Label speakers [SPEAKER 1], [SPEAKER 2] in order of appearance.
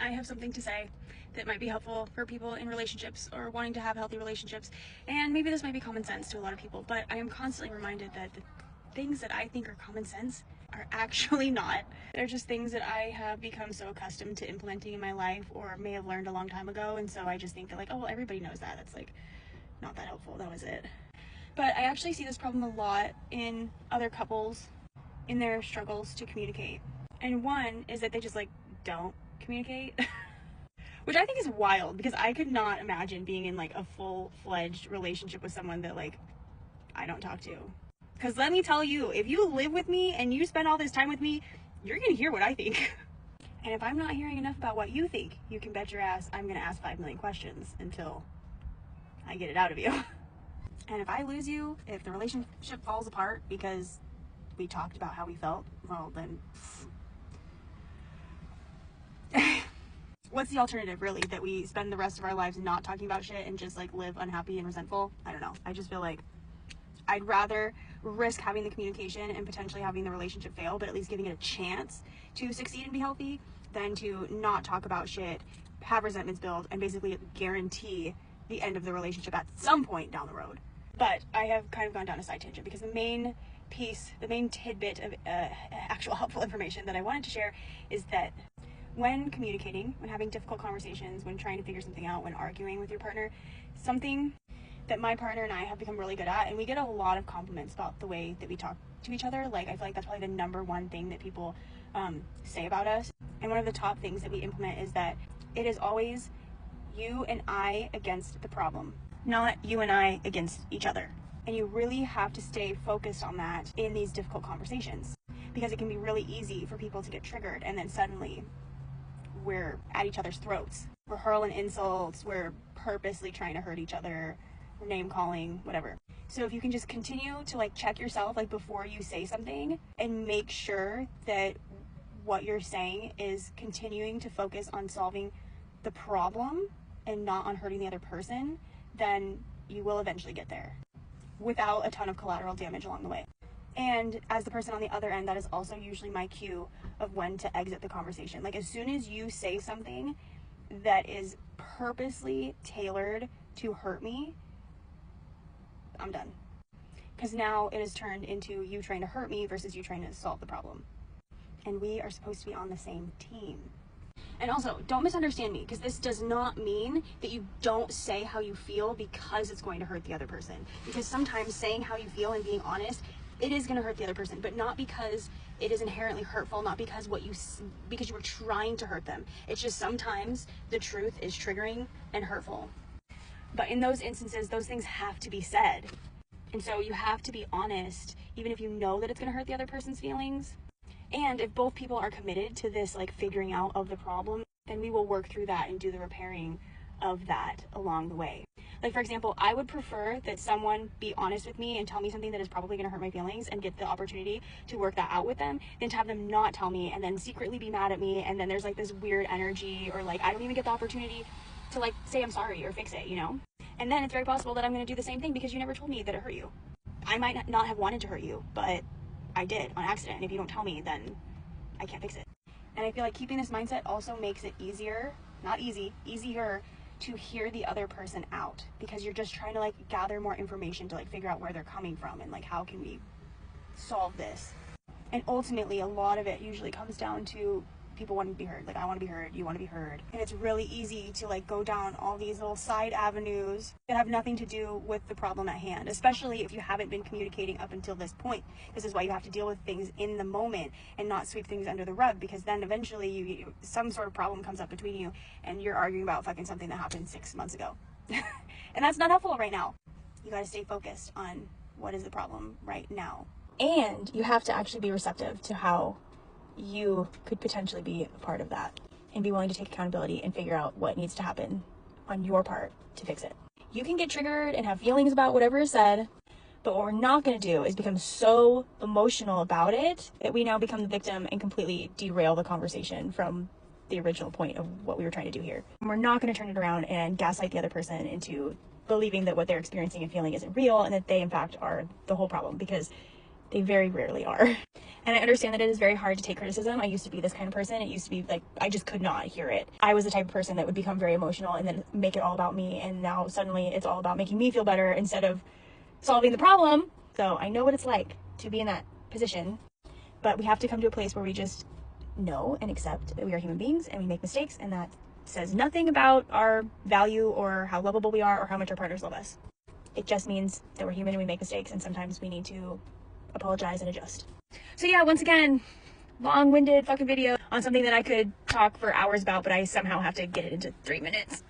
[SPEAKER 1] I have something to say that might be helpful for people in relationships or wanting to have healthy relationships. And maybe this might be common sense to a lot of people, but I am constantly reminded that the things that I think are common sense are actually not. They're just things that I have become so accustomed to implementing in my life or may have learned a long time ago. And so I just think that like, oh, well, everybody knows that. That's like not that helpful. That was it. But I actually see this problem a lot in other couples in their struggles to communicate. And one is that they just like don't communicate. Which I think is wild because I could not imagine being in like a full-fledged relationship with someone that like I don't talk to. Because let me tell you, if you live with me and you spend all this time with me, you're gonna hear what I think. And if I'm not hearing enough about what you think, you can bet your ass I'm gonna ask 5 million questions until I get it out of you. And if I lose you, if the relationship falls apart because we talked about how we felt, well then what's the alternative, really? That we spend the rest of our lives not talking about shit and just like live unhappy and resentful? I don't know. I just feel like I'd rather risk having the communication and potentially having the relationship fail, but at least giving it a chance to succeed and be healthy, than to not talk about shit, have resentments build, and basically guarantee the end of the relationship at some point down the road. But I have kind of gone down a side tangent because the main piece, the main tidbit of actual helpful information that I wanted to share is that when communicating, when having difficult conversations, when trying to figure something out, when arguing with your partner, something that my partner and I have become really good at, and we get a lot of compliments about the way that we talk to each other. Like, I feel like that's probably the number one thing that people say about us. And one of the top things that we implement is that it is always you and I against the problem, not you and I against each other. And you really have to stay focused on that in these difficult conversations, because it can be really easy for people to get triggered and then suddenly we're at each other's throats. We're hurling insults, we're purposely trying to hurt each other, name calling, whatever. So if you can just continue to like check yourself like before you say something and make sure that what you're saying is continuing to focus on solving the problem and not on hurting the other person, then you will eventually get there without a ton of collateral damage along the way. And as the person on the other end, that is also usually my cue of when to exit the conversation. Like, as soon as you say something that is purposely tailored to hurt me, I'm done. Because now it has turned into you trying to hurt me versus you trying to solve the problem. And we are supposed to be on the same team. And also, don't misunderstand me, because this does not mean that you don't say how you feel because it's going to hurt the other person. Because sometimes saying how you feel and being honest, it is going to hurt the other person, but not because it is inherently hurtful, not because because you were trying to hurt them. It's just sometimes the truth is triggering and hurtful. But in those instances, those things have to be said. And so you have to be honest, even if you know that it's going to hurt the other person's feelings. And if both people are committed to this like figuring out of the problem, then we will work through that and do the repairing of that along the way. Like, for example, I would prefer that someone be honest with me and tell me something that is probably going to hurt my feelings and get the opportunity to work that out with them, than to have them not tell me and then secretly be mad at me, and then there's like this weird energy, or like I don't even get the opportunity to like say I'm sorry or fix it, you know? And then it's very possible that I'm going to do the same thing because you never told me that it hurt you. I might not have wanted to hurt you, but I did on accident. And if you don't tell me, then I can't fix it. And I feel like keeping this mindset also makes it easier to hear the other person out, because you're just trying to like gather more information to like figure out where they're coming from and like how can we solve this. And ultimately a lot of it usually comes down to people wanting to be heard. Like, I want to be heard, you want to be heard. And it's really easy to like go down all these little side avenues that have nothing to do with the problem at hand, especially if you haven't been communicating up until this point. This is why you have to deal with things in the moment and not sweep things under the rug, because then eventually some sort of problem comes up between you and you're arguing about fucking something that happened 6 months ago. And that's not helpful right now. You got to stay focused on what is the problem right now. And you have to actually be receptive to how you could potentially be a part of that, and be willing to take accountability and figure out what needs to happen on your part to fix it. You can get triggered and have feelings about whatever is said, but what we're not going to do is become so emotional about it that we now become the victim and completely derail the conversation from the original point of what we were trying to do here. And we're not going to turn it around and gaslight the other person into believing that what they're experiencing and feeling isn't real, and that they in fact are the whole problem, because they very rarely are. And I understand that it is very hard to take criticism. I used to be this kind of person. It used to be like, I just could not hear it. I was the type of person that would become very emotional and then make it all about me. And now suddenly it's all about making me feel better instead of solving the problem. So I know what it's like to be in that position, but we have to come to a place where we just know and accept that we are human beings and we make mistakes, and that says nothing about our value or how lovable we are or how much our partners love us. It just means that we're human and we make mistakes, and sometimes we need to apologize and adjust. So yeah, once again, long-winded fucking video on something that I could talk for hours about, but I somehow have to get it into 3 minutes.